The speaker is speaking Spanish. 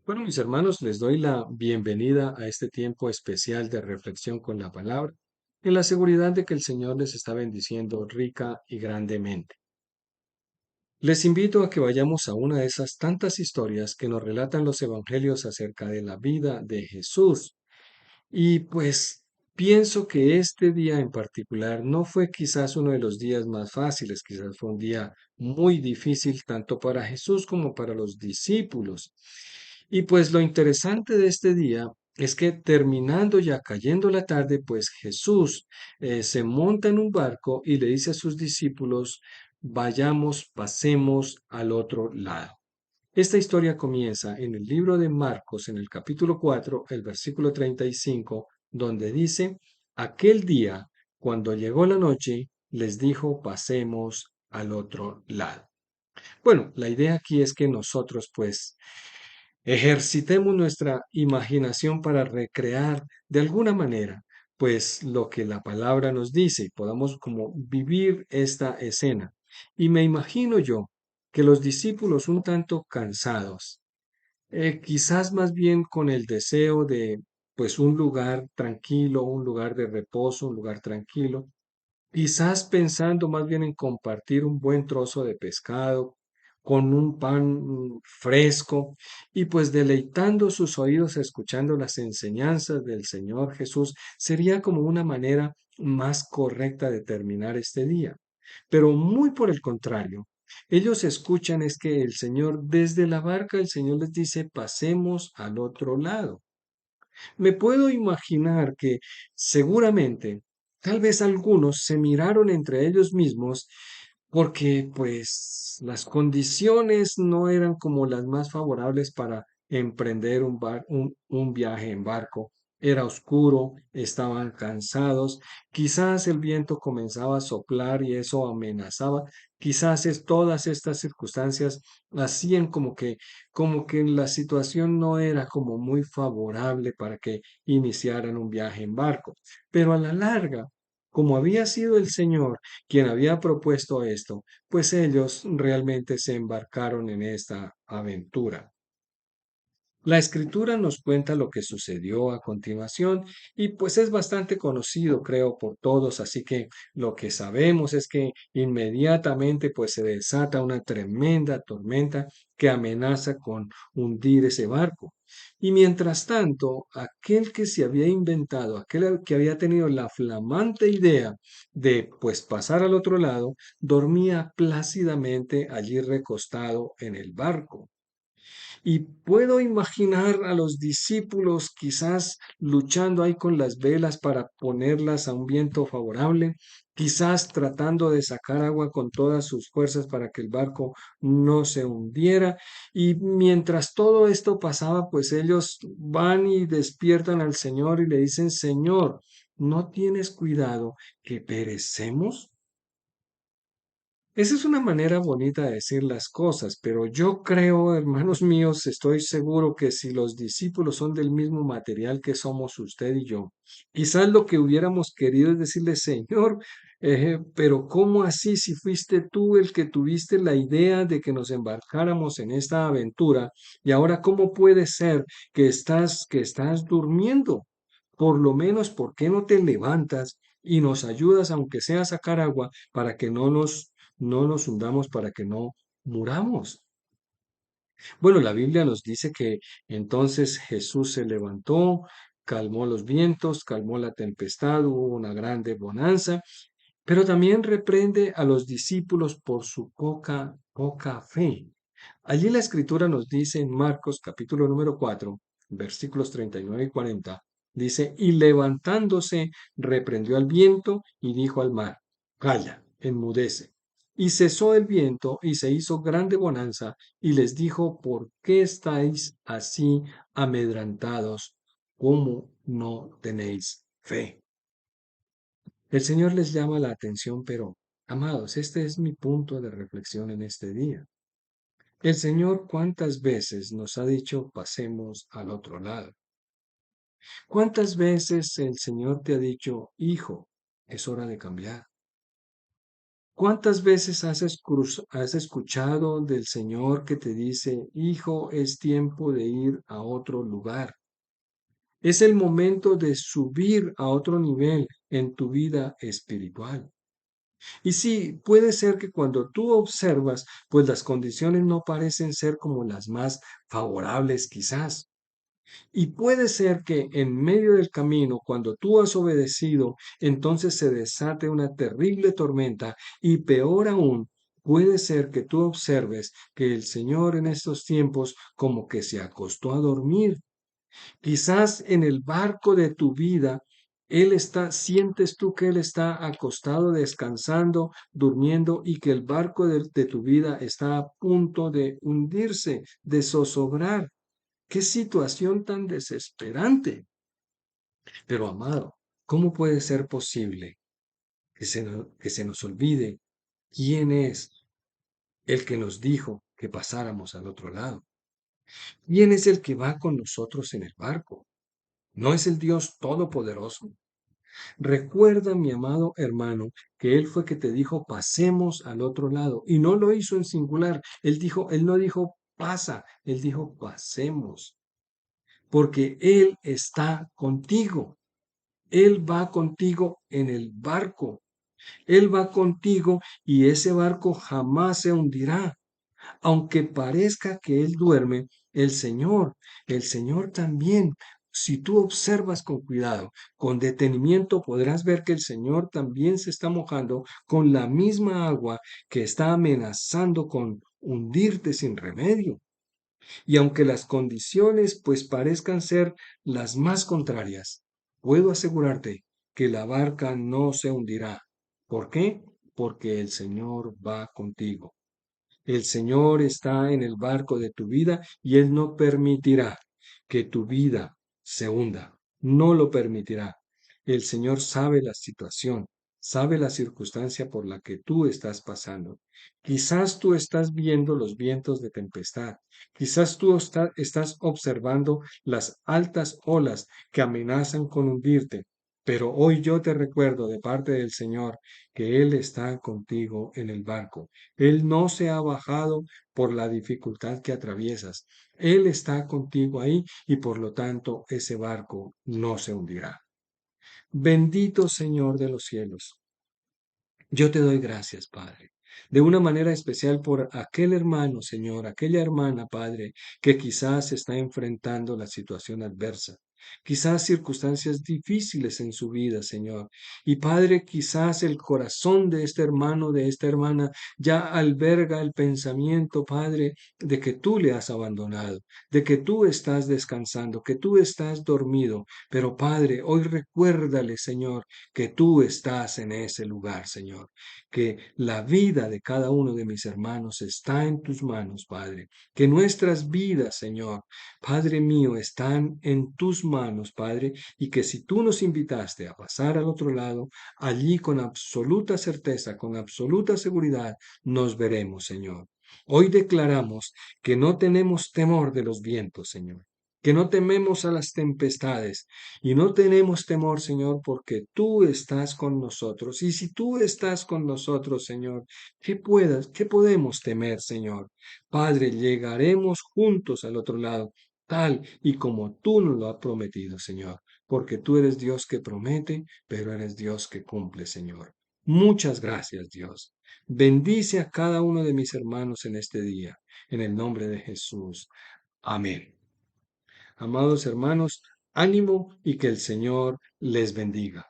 Bueno, mis hermanos, les doy la bienvenida a este tiempo especial de reflexión con la palabra, en la seguridad de que el Señor les está bendiciendo rica y grandemente. Les invito a que vayamos a una de esas tantas historias que nos relatan los evangelios acerca de la vida de Jesús. Y pues pienso que este día en particular no fue quizás uno de los días más fáciles, quizás fue un día muy difícil tanto para Jesús como para los discípulos. Y pues lo interesante de este día es que terminando ya cayendo la tarde, pues Jesús se monta en un barco y le dice a sus discípulos, vayamos, pasemos al otro lado. Esta historia comienza en el libro de Marcos, en el capítulo 4, el versículo 35, donde dice, aquel día, cuando llegó la noche, les dijo, pasemos al otro lado. Bueno, la idea aquí es que nosotros pues ejercitemos nuestra imaginación para recrear de alguna manera pues lo que la palabra nos dice y podamos como vivir esta escena. Y me imagino yo que los discípulos un tanto cansados, quizás más bien con el deseo de pues un lugar tranquilo, un lugar de reposo, un lugar tranquilo, quizás pensando más bien en compartir un buen trozo de pescado con un pan fresco y pues deleitando sus oídos escuchando las enseñanzas del Señor Jesús, sería como una manera más correcta de terminar este día. Pero muy por el contrario, ellos escuchan es que el Señor, desde la barca, el Señor les dice, pasemos al otro lado. Me puedo imaginar que seguramente, tal vez algunos se miraron entre ellos mismos porque pues las condiciones no eran como las más favorables para emprender un viaje en barco. Era oscuro, estaban cansados, quizás el viento comenzaba a soplar y eso amenazaba, quizás todas estas circunstancias hacían como que la situación no era como muy favorable para que iniciaran un viaje en barco. Pero a la larga, como había sido el Señor quien había propuesto esto, pues ellos realmente se embarcaron en esta aventura. La escritura nos cuenta lo que sucedió a continuación y pues es bastante conocido, creo, por todos, así que lo que sabemos es que inmediatamente pues se desata una tremenda tormenta que amenaza con hundir ese barco. Y mientras tanto, aquel que se había inventado, aquel que había tenido la flamante idea de pues pasar al otro lado, dormía plácidamente allí recostado en el barco. Y puedo imaginar a los discípulos quizás luchando ahí con las velas para ponerlas a un viento favorable, quizás tratando de sacar agua con todas sus fuerzas para que el barco no se hundiera. Y mientras todo esto pasaba, pues ellos van y despiertan al Señor y le dicen, Señor, ¿no tienes cuidado que perecemos? Esa es una manera bonita de decir las cosas, pero yo creo, hermanos míos, estoy seguro que si los discípulos son del mismo material que somos usted y yo, quizás lo que hubiéramos querido es decirle, Señor, pero ¿cómo así si fuiste tú el que tuviste la idea de que nos embarcáramos en esta aventura y ahora cómo puede ser que estás durmiendo? Por lo menos, ¿por qué no te levantas y nos ayudas, aunque sea a sacar agua, para que no nos hundamos, para que no muramos? Bueno, la Biblia nos dice que entonces Jesús se levantó, calmó los vientos, calmó la tempestad, hubo una grande bonanza, pero también reprende a los discípulos por su poca fe. Allí la escritura nos dice en Marcos capítulo número 4, versículos 39 y 40, dice, y levantándose, reprendió al viento y dijo al mar, calla, enmudece. Y cesó el viento y se hizo grande bonanza y les dijo, ¿por qué estáis así amedrantados? ¿Cómo no tenéis fe? El Señor les llama la atención, pero, amados, este es mi punto de reflexión en este día. El Señor cuántas veces nos ha dicho pasemos al otro lado. ¿Cuántas veces el Señor te ha dicho, hijo, es hora de cambiar? ¿Cuántas veces has escuchado del Señor que te dice, hijo, es tiempo de ir a otro lugar? Es el momento de subir a otro nivel en tu vida espiritual. Y sí, puede ser que cuando tú observas, pues las condiciones no parecen ser como las más favorables quizás. Y puede ser que en medio del camino, cuando tú has obedecido, entonces se desate una terrible tormenta y peor aún, puede ser que tú observes que el Señor en estos tiempos como que se acostó a dormir. Quizás en el barco de tu vida, sientes tú que Él está acostado, descansando, durmiendo y que el barco de tu vida está a punto de hundirse, de zozobrar. Qué situación tan desesperante. Pero amado, ¿cómo puede ser posible que se nos olvide quién es el que nos dijo que pasáramos al otro lado? ¿Quién es el que va con nosotros en el barco? ¿No es el Dios Todopoderoso? Recuerda, mi amado hermano, que Él fue que te dijo pasemos al otro lado y no lo hizo en singular. Él no dijo pasa, Él dijo pasemos, porque Él está contigo. Él va contigo en el barco. Él va contigo y ese barco jamás se hundirá. Aunque parezca que Él duerme, el Señor, el Señor también. Si tú observas con cuidado, con detenimiento, podrás ver que el Señor también se está mojando con la misma agua que está amenazando con hundirte sin remedio. Y aunque las condiciones pues parezcan ser las más contrarias, puedo asegurarte que la barca no se hundirá. ¿Por qué? Porque el Señor va contigo. El Señor está en el barco de tu vida y Él no permitirá que tu vida se hunda. No lo permitirá. El Señor sabe la situación, sabe la circunstancia por la que tú estás pasando. Quizás tú estás viendo los vientos de tempestad. Quizás tú estás observando las altas olas que amenazan con hundirte. Pero hoy yo te recuerdo de parte del Señor que Él está contigo en el barco. Él no se ha bajado por la dificultad que atraviesas. Él está contigo ahí y por lo tanto ese barco no se hundirá. Bendito Señor de los cielos. Yo te doy gracias, Padre, de una manera especial por aquel hermano, Señor, aquella hermana, Padre, que quizás está enfrentando la situación adversa, quizás circunstancias difíciles en su vida, Señor. Y Padre, quizás el corazón de este hermano, de esta hermana, ya alberga el pensamiento, Padre, de que tú le has abandonado, de que tú estás descansando, que tú estás dormido. Pero Padre, hoy recuérdale, Señor, que tú estás en ese lugar, Señor, que la vida de cada uno de mis hermanos está en tus manos, Padre, que nuestras vidas, Señor, Padre mío, están en tus manos, Padre, y que si tú nos invitaste a pasar al otro lado, allí con absoluta certeza, con absoluta seguridad, nos veremos, Señor. Hoy declaramos que no tenemos temor de los vientos, Señor, que no tememos a las tempestades, y no tenemos temor, Señor, porque tú estás con nosotros. Y si tú estás con nosotros, Señor, qué podemos temer, Señor? Padre, llegaremos juntos al otro lado, tal y como tú nos lo has prometido, Señor, porque tú eres Dios que promete, pero eres Dios que cumple, Señor. Muchas gracias, Dios. Bendice a cada uno de mis hermanos en este día, en el nombre de Jesús. Amén. Amados hermanos, ánimo y que el Señor les bendiga.